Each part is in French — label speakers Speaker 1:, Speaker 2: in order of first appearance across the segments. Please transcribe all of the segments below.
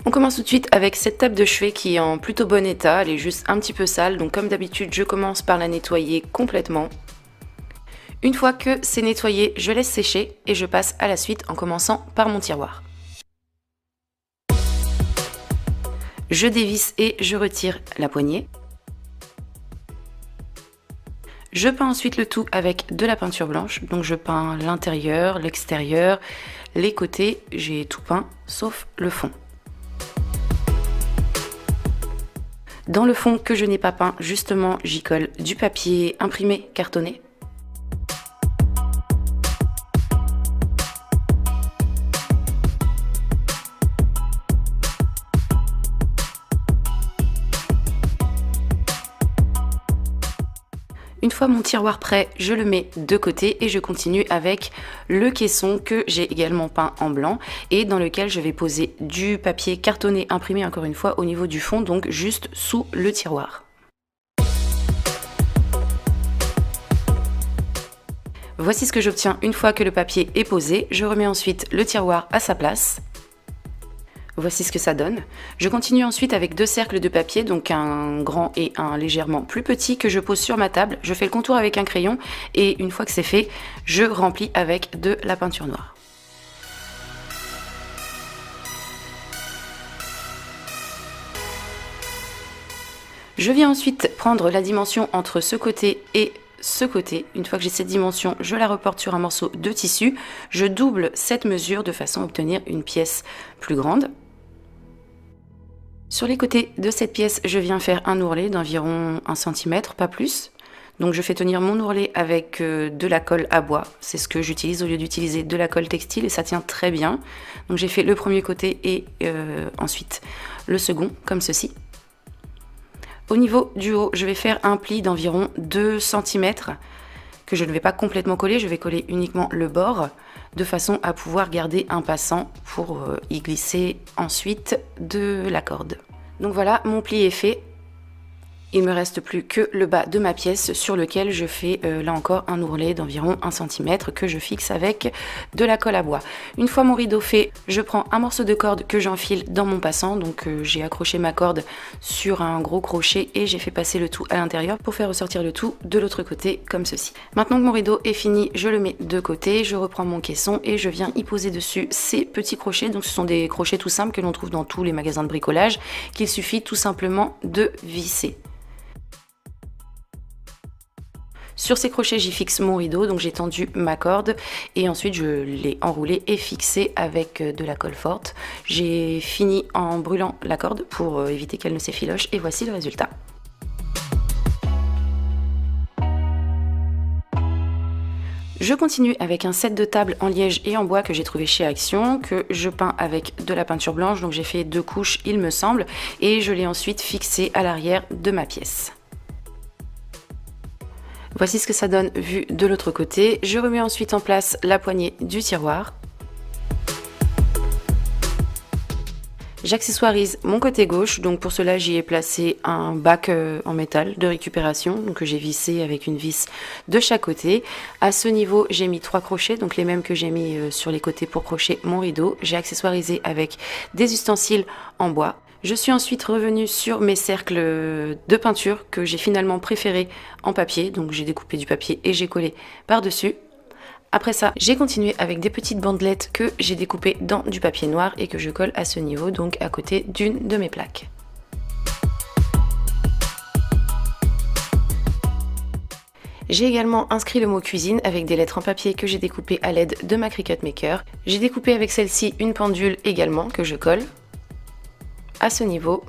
Speaker 1: On commence tout de suite avec cette table de chevet qui est en plutôt bon état, elle est juste un petit peu sale, donc comme d'habitude je commence par la nettoyer complètement. Une fois que c'est nettoyé, je laisse sécher et je passe à la suite en commençant par mon tiroir. Je dévisse et je retire la poignée. Je peins ensuite le tout avec de la peinture blanche, donc je peins l'intérieur, l'extérieur, les côtés, j'ai tout peint sauf le fond. Dans le fond que je n'ai pas peint, justement, j'y colle du papier imprimé cartonné. Une fois mon tiroir prêt, je le mets de côté et je continue avec le caisson que j'ai également peint en blanc et dans lequel je vais poser du papier cartonné imprimé encore une fois au niveau du fond, donc juste sous le tiroir. Voici ce que j'obtiens une fois que le papier est posé. Je remets ensuite le tiroir à sa place. Voici ce que ça donne. Je continue ensuite avec deux cercles de papier, donc un grand et un légèrement plus petit que je pose sur ma table. Je fais le contour avec un crayon et une fois que c'est fait, je remplis avec de la peinture noire. Je viens ensuite prendre la dimension entre ce côté et ce côté. Une fois que j'ai cette dimension, je la reporte sur un morceau de tissu. Je double cette mesure de façon à obtenir une pièce plus grande. Sur les côtés de cette pièce, je viens faire un ourlet d'environ 1 cm, pas plus. Donc je fais tenir mon ourlet avec de la colle à bois. C'est ce que j'utilise au lieu d'utiliser de la colle textile et ça tient très bien. Donc j'ai fait le premier côté et ensuite le second, comme ceci. Au niveau du haut, je vais faire un pli d'environ 2 cm que je ne vais pas complètement coller, je vais coller uniquement le bord de façon à pouvoir garder un passant pour y glisser ensuite de la corde. Donc voilà, mon pli est fait. Il me reste plus que le bas de ma pièce sur lequel je fais là encore un ourlet d'environ 1 cm que je fixe avec de la colle à bois. Une fois mon rideau fait, je prends un morceau de corde que j'enfile dans mon passant. Donc j'ai accroché ma corde sur un gros crochet et j'ai fait passer le tout à l'intérieur pour faire ressortir le tout de l'autre côté comme ceci. Maintenant que mon rideau est fini, je le mets de côté, je reprends mon caisson et je viens y poser dessus ces petits crochets. Donc ce sont des crochets tout simples que l'on trouve dans tous les magasins de bricolage qu'il suffit tout simplement de visser. Sur ces crochets, j'y fixe mon rideau, donc j'ai tendu ma corde et ensuite je l'ai enroulé et fixé avec de la colle forte. J'ai fini en brûlant la corde pour éviter qu'elle ne s'effiloche et voici le résultat. Je continue avec un set de table en liège et en bois que j'ai trouvé chez Action, que je peins avec de la peinture blanche, donc j'ai fait 2 couches il me semble, et je l'ai ensuite fixé à l'arrière de ma pièce. Voici ce que ça donne vu de l'autre côté. Je remets ensuite en place la poignée du tiroir. J'accessoirise mon côté gauche, donc pour cela j'y ai placé un bac en métal de récupération, donc que j'ai vissé avec une vis de chaque côté. À ce niveau j'ai mis 3 crochets, donc les mêmes que j'ai mis sur les côtés pour crocher mon rideau. J'ai accessoirisé avec des ustensiles en bois. Je suis ensuite revenue sur mes cercles de peinture que j'ai finalement préférés en papier, donc j'ai découpé du papier et j'ai collé par-dessus. Après ça, j'ai continué avec des petites bandelettes que j'ai découpées dans du papier noir et que je colle à ce niveau, donc à côté d'une de mes plaques. J'ai également inscrit le mot cuisine avec des lettres en papier que j'ai découpées à l'aide de ma Cricut Maker. J'ai découpé avec celle-ci une pendule également que je colle à ce niveau.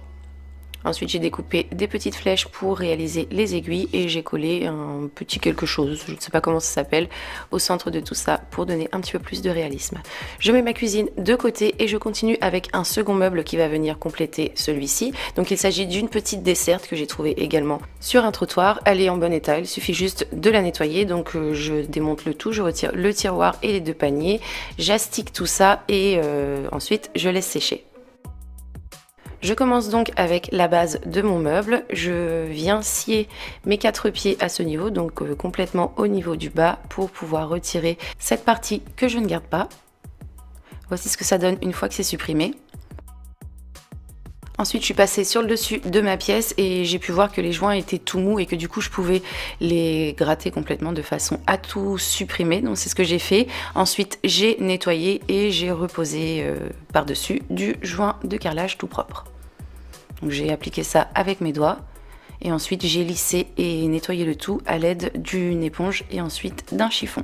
Speaker 1: Ensuite j'ai découpé des petites flèches pour réaliser les aiguilles et j'ai collé un petit quelque chose, je ne sais pas comment ça s'appelle, au centre de tout ça pour donner un petit peu plus de réalisme. Je mets ma cuisine de côté et je continue avec un second meuble qui va venir compléter celui-ci. Donc il s'agit d'une petite desserte que j'ai trouvée également sur un trottoir. Elle est en bon état, il suffit juste de la nettoyer. Donc je démonte le tout, je retire le tiroir et les 2 paniers, j'astique tout ça et ensuite je laisse sécher. Je commence donc avec la base de mon meuble, je viens scier mes 4 pieds à ce niveau, donc complètement au niveau du bas pour pouvoir retirer cette partie que je ne garde pas. Voici ce que ça donne une fois que c'est supprimé. Ensuite, je suis passée sur le dessus de ma pièce et j'ai pu voir que les joints étaient tout mous et que du coup, je pouvais les gratter complètement de façon à tout supprimer. Donc, c'est ce que j'ai fait. Ensuite, j'ai nettoyé et j'ai reposé par-dessus du joint de carrelage tout propre. Donc, j'ai appliqué ça avec mes doigts et ensuite, j'ai lissé et nettoyé le tout à l'aide d'une éponge et ensuite d'un chiffon.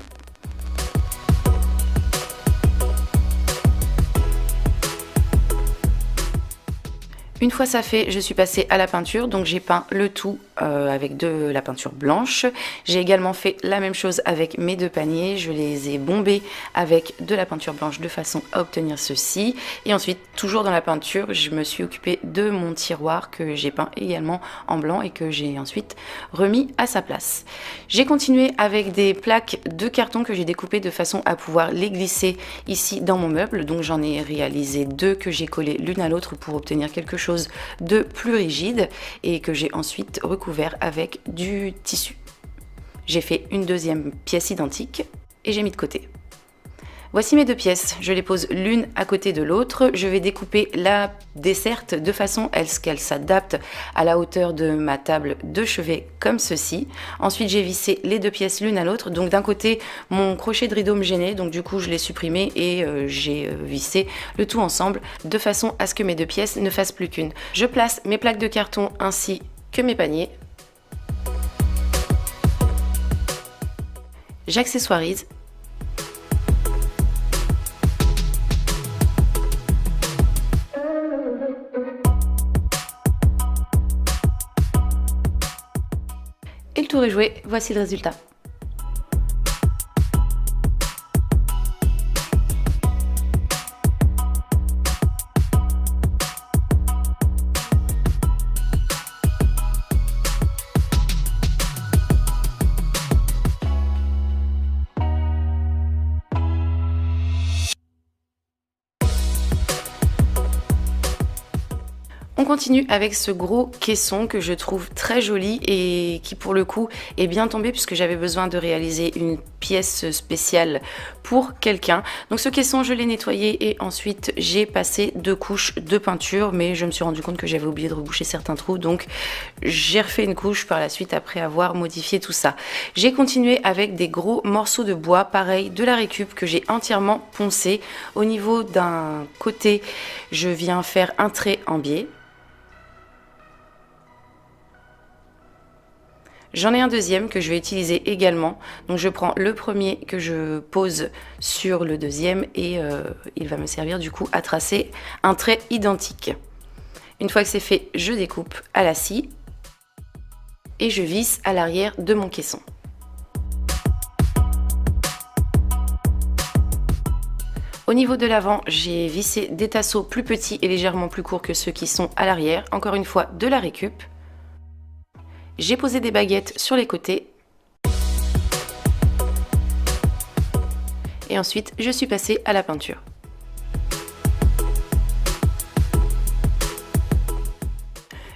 Speaker 1: Une fois ça fait, je suis passée à la peinture, donc j'ai peint le tout avec de la peinture blanche. J'ai également fait la même chose avec mes deux paniers, je les ai bombés avec de la peinture blanche de façon à obtenir ceci. Et ensuite, toujours dans la peinture, je me suis occupée de mon tiroir que j'ai peint également en blanc et que j'ai ensuite remis à sa place. J'ai continué avec des plaques de carton que j'ai découpées de façon à pouvoir les glisser ici dans mon meuble. Donc j'en ai réalisé deux que j'ai collées l'une à l'autre pour obtenir quelque chose de plus rigide et que j'ai ensuite recouvert avec du tissu. J'ai fait une deuxième pièce identique et j'ai mis de côté. Voici mes deux pièces, je les pose l'une à côté de l'autre. Je vais découper la desserte de façon à ce qu'elle s'adapte à la hauteur de ma table de chevet comme ceci. Ensuite, j'ai vissé les deux pièces l'une à l'autre. Donc d'un côté, mon crochet de rideau me gênait, donc du coup je l'ai supprimé et j'ai vissé le tout ensemble de façon à ce que mes deux pièces ne fassent plus qu'une. Je place mes plaques de carton ainsi que mes paniers. J'accessoirise. Et le tour est joué, voici le résultat. On continue avec ce gros caisson que je trouve très joli et qui pour le coup est bien tombé puisque j'avais besoin de réaliser une pièce spéciale pour quelqu'un. Donc ce caisson je l'ai nettoyé et ensuite j'ai passé 2 couches de peinture, mais je me suis rendu compte que j'avais oublié de reboucher certains trous, donc j'ai refait une couche par la suite après avoir modifié tout ça. J'ai continué avec des gros morceaux de bois, pareil de la récup que j'ai entièrement poncé. Au niveau d'un côté je viens faire un trait en biais. J'en ai un deuxième que je vais utiliser également, donc je prends le premier que je pose sur le deuxième et il va me servir du coup à tracer un trait identique. Une fois que c'est fait, je découpe à la scie et je visse à l'arrière de mon caisson. Au niveau de l'avant, j'ai vissé des tasseaux plus petits et légèrement plus courts que ceux qui sont à l'arrière, encore une fois de la récup. J'ai posé des baguettes sur les côtés. Et ensuite, je suis passée à la peinture.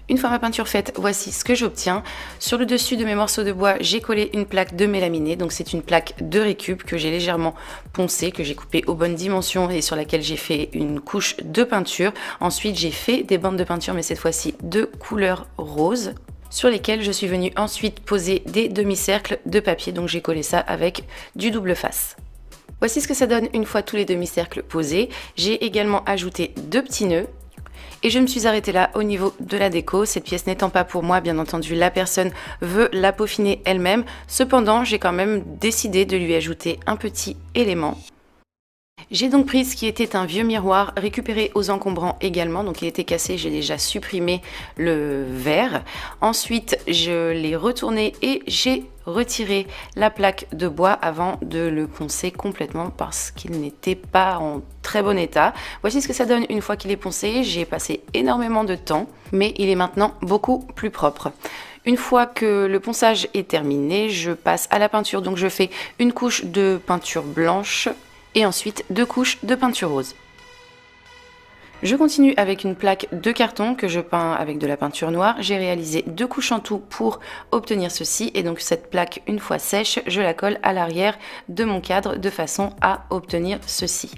Speaker 1: Une fois ma peinture faite, voici ce que j'obtiens. Sur le dessus de mes morceaux de bois, j'ai collé une plaque de mélaminé. Donc c'est une plaque de récup que j'ai légèrement poncée, que j'ai coupée aux bonnes dimensions et sur laquelle j'ai fait une couche de peinture. Ensuite, j'ai fait des bandes de peinture, mais cette fois-ci de couleur rose, sur lesquels je suis venue ensuite poser des demi-cercles de papier, donc j'ai collé ça avec du double face. Voici ce que ça donne une fois tous les demi-cercles posés. J'ai également ajouté 2 petits nœuds et je me suis arrêtée là au niveau de la déco. Cette pièce n'étant pas pour moi, bien entendu, la personne veut la peaufiner elle-même. Cependant, j'ai quand même décidé de lui ajouter un petit élément. J'ai donc pris ce qui était un vieux miroir récupéré aux encombrants également, donc il était cassé, j'ai déjà supprimé le verre. Ensuite je l'ai retourné et j'ai retiré la plaque de bois avant de le poncer complètement parce qu'il n'était pas en très bon état. Voici ce que ça donne une fois qu'il est poncé. J'ai passé énormément de temps, mais il est maintenant beaucoup plus propre. Une fois que le ponçage est terminé, je passe à la peinture, donc je fais une couche de peinture blanche et ensuite 2 couches de peinture rose. Je continue avec une plaque de carton que je peins avec de la peinture noire. J'ai réalisé 2 couches en tout pour obtenir ceci et donc cette plaque, une fois sèche, je la colle à l'arrière de mon cadre de façon à obtenir ceci.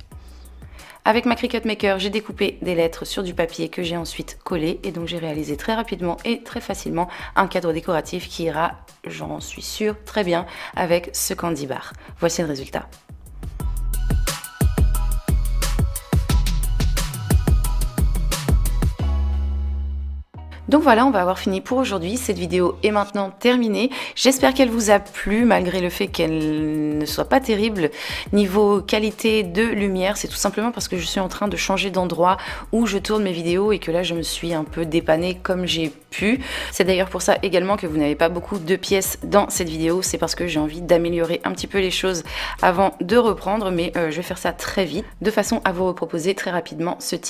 Speaker 1: Avec ma Cricut Maker, j'ai découpé des lettres sur du papier que j'ai ensuite collé et donc j'ai réalisé très rapidement et très facilement un cadre décoratif qui ira, j'en suis sûre, très bien avec ce candy bar. Voici le résultat. Donc voilà, on va avoir fini pour aujourd'hui. Cette vidéo est maintenant terminée. J'espère qu'elle vous a plu malgré le fait qu'elle ne soit pas terrible. Niveau qualité de lumière, c'est tout simplement parce que je suis en train de changer d'endroit où je tourne mes vidéos et que là je me suis un peu dépannée comme j'ai pu. C'est d'ailleurs pour ça également que vous n'avez pas beaucoup de pièces dans cette vidéo. C'est parce que j'ai envie d'améliorer un petit peu les choses avant de reprendre, mais je vais faire ça très vite de façon à vous reproposer très rapidement ce type